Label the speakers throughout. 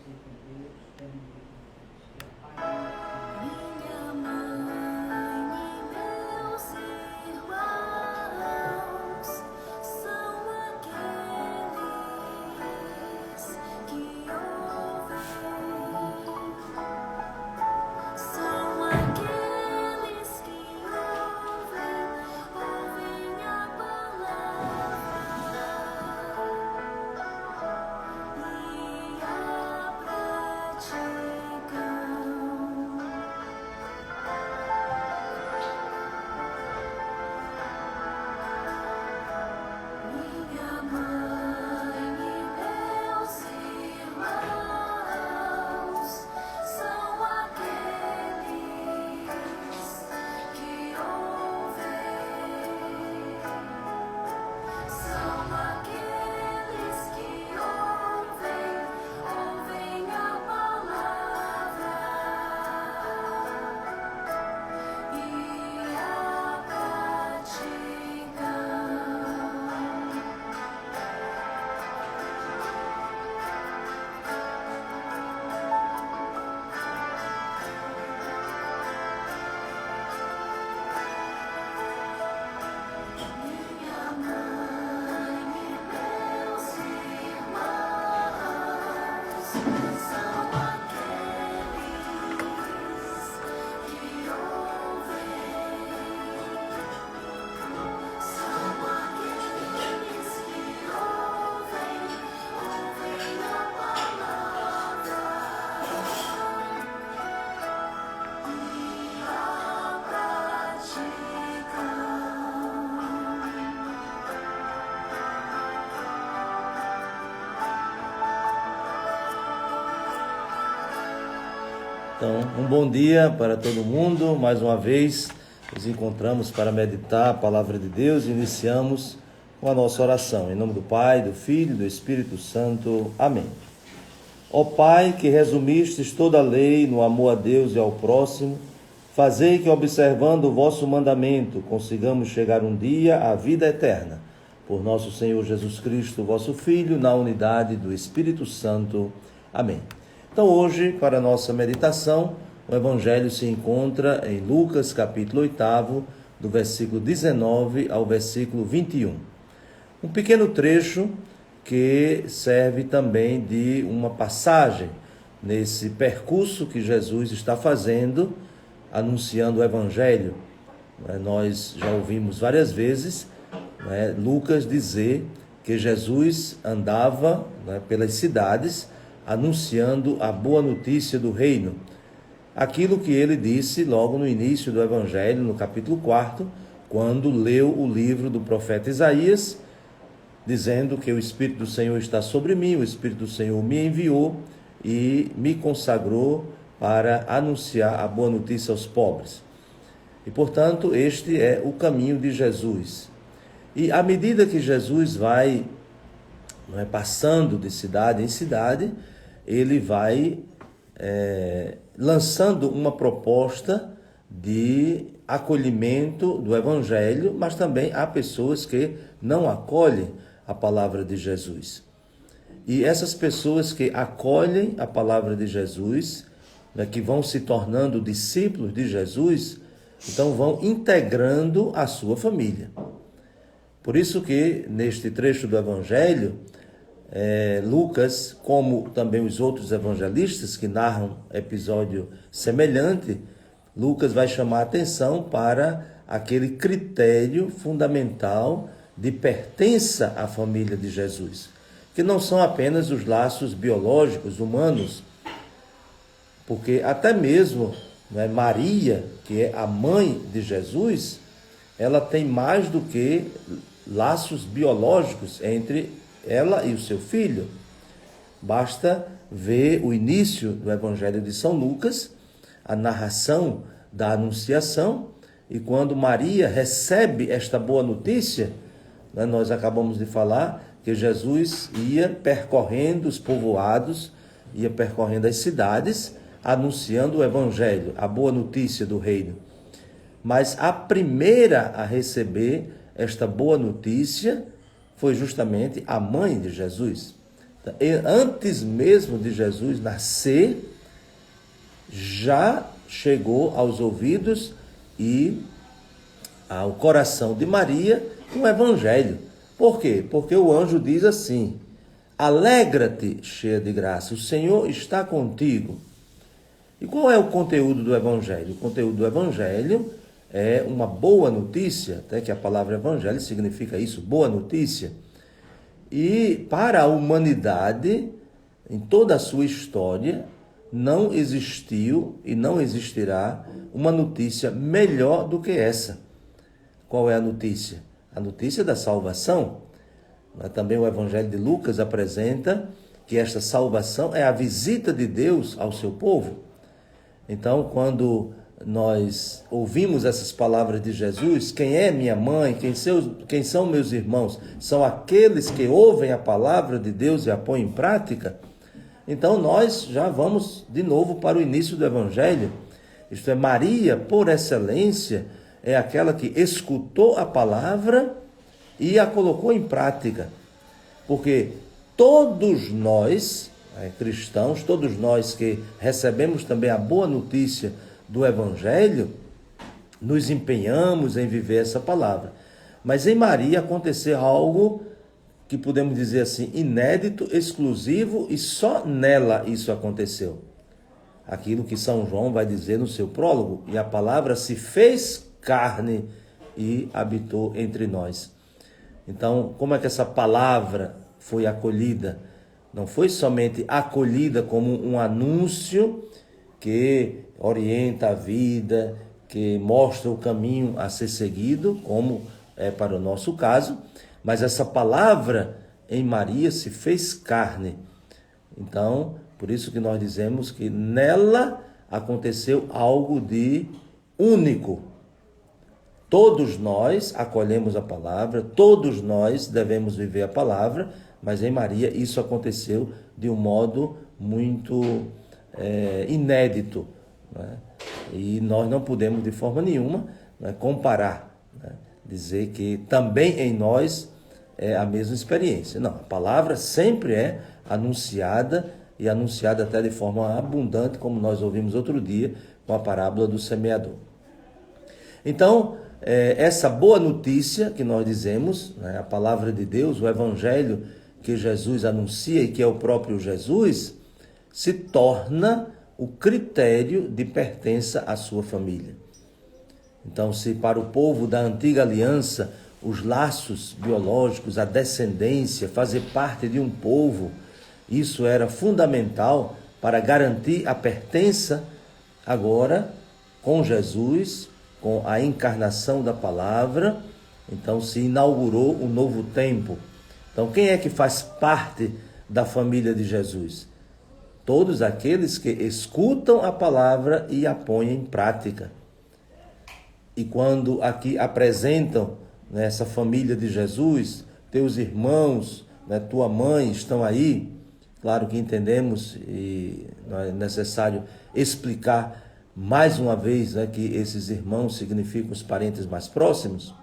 Speaker 1: Minha mãe e meus irmãos são aqueles que ouvem, são aqueles que ouvem a palavra e a praticam. Minha mãe e meus irmãos são aqueles que ouvem, são aqueles que ouvem a palavra e a Minha mãe e meus irmãos são aqueles que ouvem, são aqueles que ouvem a palavra e a praticam.
Speaker 2: Então, um bom dia para todo mundo. Mais uma vez, nos encontramos para meditar a palavra de Deus e iniciamos com a nossa oração. Em nome do Pai, do Filho e do Espírito Santo. Amém. Ó Pai, que resumistes toda a lei no amor a Deus e ao próximo, fazei que, observando o vosso mandamento, consigamos chegar um dia à vida eterna. Por nosso Senhor Jesus Cristo, vosso Filho, na unidade do Espírito Santo. Amém. Então hoje, para a nossa meditação, o Evangelho se encontra em Lucas capítulo 8, do versículo 19 ao versículo 21. Um pequeno trecho que serve também de uma passagem nesse percurso que Jesus está fazendo, anunciando o Evangelho. Nós já ouvimos várias vezes Lucas dizer que Jesus andava pelas cidades, anunciando a boa notícia do reino. Aquilo que ele disse logo no início do Evangelho, no capítulo 4, quando leu o livro do profeta Isaías, dizendo que o Espírito do Senhor está sobre mim, o Espírito do Senhor me enviou e me consagrou para anunciar a boa notícia aos pobres. E, portanto, este é o caminho de Jesus. E à medida que Jesus vai passando de cidade em cidade, ele vai lançando uma proposta de acolhimento do Evangelho, mas também há pessoas que não acolhem a palavra de Jesus. E essas pessoas que acolhem a palavra de Jesus, que vão se tornando discípulos de Jesus, então vão integrando a sua família. Por isso que neste trecho do Evangelho, Lucas, como também os outros evangelistas que narram episódio semelhante, Lucas vai chamar a atenção para aquele critério fundamental de pertença à família de Jesus, que não são apenas os laços biológicos humanos, porque até mesmo Maria, que é a mãe de Jesus, ela tem mais do que laços biológicos entre ela e o seu filho. Basta ver o início do Evangelho de São Lucas, a narração da Anunciação, e quando Maria recebe esta boa notícia, nós acabamos de falar que Jesus ia percorrendo os povoados, ia percorrendo as cidades, anunciando o Evangelho, a boa notícia do reino. Mas a primeira a receber esta boa notícia foi justamente a mãe de Jesus. Antes mesmo de Jesus nascer, já chegou aos ouvidos e ao coração de Maria um evangelho. Por quê? Porque o anjo diz assim: alegra-te, cheia de graça, o Senhor está contigo. E qual é o conteúdo do evangelho? O conteúdo do evangelho é uma boa notícia, até que a palavra evangelho significa isso, boa notícia. E para a humanidade, em toda a sua história, não existiu e não existirá uma notícia melhor do que essa. Qual é a notícia? A notícia da salvação. Também o Evangelho de Lucas apresenta que esta salvação é a visita de Deus ao seu povo. Então, quando nós ouvimos essas palavras de Jesus, quem é minha mãe, quem são meus irmãos? São aqueles que ouvem a palavra de Deus e a põem em prática. Então nós já vamos de novo para o início do Evangelho. Isto é, Maria, por excelência, é aquela que escutou a palavra e a colocou em prática. Porque todos nós, cristãos, todos nós que recebemos também a boa notícia do Evangelho, nos empenhamos em viver essa palavra. Mas em Maria aconteceu algo que podemos dizer assim, inédito, exclusivo, e só nela isso aconteceu. Aquilo que São João vai dizer no seu prólogo: e a palavra se fez carne e habitou entre nós. Então, como é que essa palavra foi acolhida? Não foi somente acolhida como um anúncio que orienta a vida, que mostra o caminho a ser seguido, como é para o nosso caso, mas essa palavra em Maria se fez carne. Então, por isso que nós dizemos que nela aconteceu algo de único. Todos nós acolhemos a palavra, todos nós devemos viver a palavra, mas em Maria isso aconteceu de um modo muito inédito, né? E nós não podemos de forma nenhuma, né, comparar, né? Dizer que também em nós é a mesma experiência. Não, a palavra sempre é anunciada, e anunciada até de forma abundante, como nós ouvimos outro dia com a parábola do semeador. Então, essa boa notícia que nós dizemos, né, a palavra de Deus, o evangelho que Jesus anuncia e que é o próprio Jesus, se torna o critério de pertença à sua família. Então, se para o povo da antiga aliança, os laços biológicos, a descendência, fazer parte de um povo, isso era fundamental para garantir a pertença, agora, com Jesus, com a encarnação da palavra, então se inaugurou um novo tempo. Então, quem é que faz parte da família de Jesus? Todos aqueles que escutam a palavra e a põem em prática. E quando aqui apresentam, né, essa família de Jesus, teus irmãos, né, tua mãe estão aí, claro que entendemos e não é necessário explicar mais uma vez, né, que esses irmãos significam os parentes mais próximos.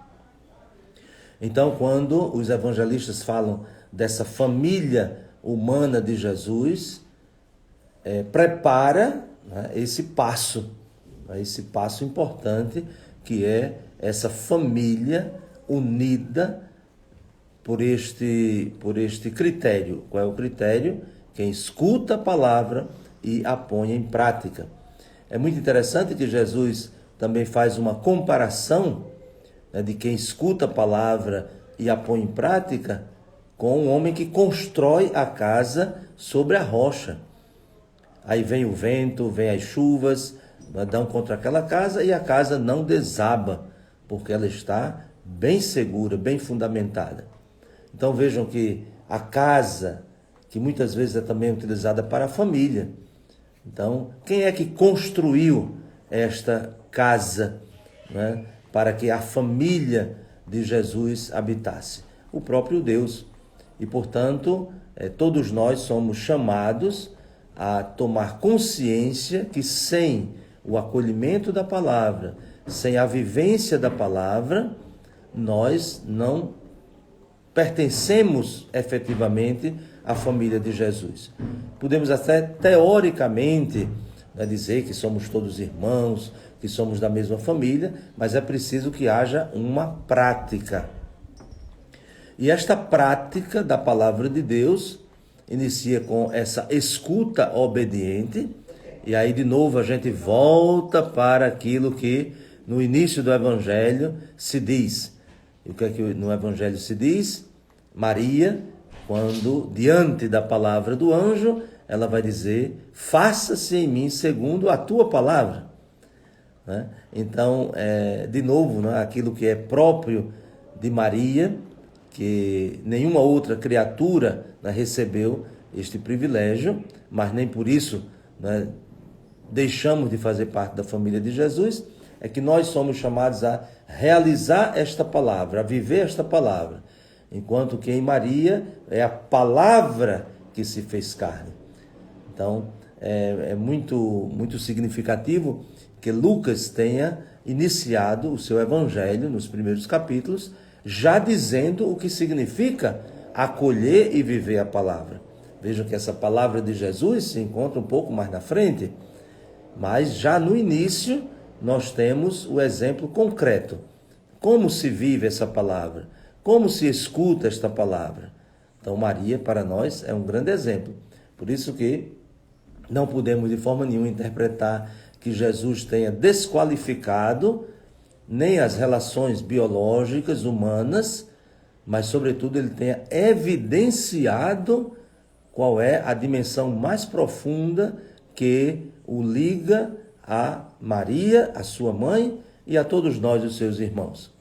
Speaker 2: Então, quando os evangelistas falam dessa família humana de Jesus, prepara, né, esse passo importante, que é essa família unida por este critério. Qual é o critério? Quem escuta a palavra e a põe em prática. É muito interessante que Jesus também faz uma comparação, né, de quem escuta a palavra e a põe em prática com um homem que constrói a casa sobre a rocha. Aí vem o vento, vem as chuvas, dão contra aquela casa e a casa não desaba, porque ela está bem segura, bem fundamentada. Então vejam que a casa, que muitas vezes é também utilizada para a família. Então, quem é que construiu esta casa, né, para que a família de Jesus habitasse? O próprio Deus. E, portanto, todos nós somos chamados a tomar consciência que sem o acolhimento da palavra, sem a vivência da palavra, nós não pertencemos efetivamente a família de Jesus. Podemos até teoricamente, né, dizer que somos todos irmãos, que somos da mesma família, mas é preciso que haja uma prática. E esta prática da palavra de Deus inicia com essa escuta obediente, e aí de novo a gente volta para aquilo que no início do Evangelho se diz. E o que é que no Evangelho se diz? Maria, quando diante da palavra do anjo, ela vai dizer: faça-se em mim segundo a tua palavra. Né? Então, de novo, né, aquilo que é próprio de Maria, que nenhuma outra criatura, né, recebeu este privilégio, mas nem por isso, né, deixamos de fazer parte da família de Jesus, é que nós somos chamados a realizar esta palavra, a viver esta palavra, enquanto que em Maria é a palavra que se fez carne. Então, é muito significativo que Lucas tenha iniciado o seu evangelho nos primeiros capítulos, já dizendo o que significa acolher e viver a palavra. Vejam que essa palavra de Jesus se encontra um pouco mais na frente, mas já no início nós temos o exemplo concreto. Como se vive essa palavra? Como se escuta esta palavra? Então Maria, para nós, é um grande exemplo. Por isso que não podemos de forma nenhuma interpretar que Jesus tenha desqualificado nem as relações biológicas humanas, mas sobretudo ele tenha evidenciado qual é a dimensão mais profunda que o liga a Maria, a sua mãe, e a todos nós, os seus irmãos.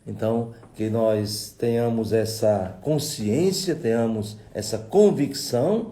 Speaker 2: Então, que nós tenhamos essa consciência, tenhamos essa convicção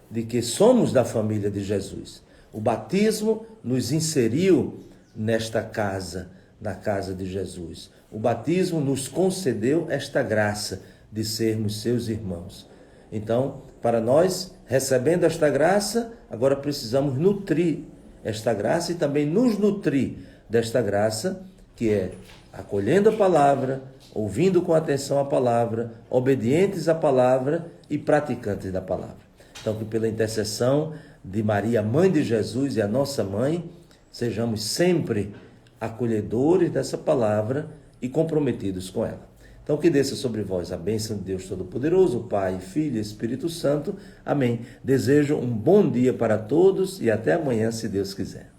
Speaker 2: de que somos da família de Jesus. O batismo nos inseriu nesta casa, na casa de Jesus. O batismo nos concedeu esta graça de sermos seus irmãos. Então, para nós, recebendo esta graça, agora precisamos nutrir esta graça e também nos nutrir desta graça, que é acolhendo a palavra, ouvindo com atenção a palavra, obedientes à palavra e praticantes da palavra. Então, que pela intercessão de Maria, mãe de Jesus e a nossa mãe, sejamos sempre acolhedores dessa palavra e comprometidos com ela. Então, que desça sobre vós a bênção de Deus Todo-Poderoso, Pai, Filho e Espírito Santo. Amém. Desejo um bom dia para todos e até amanhã, se Deus quiser.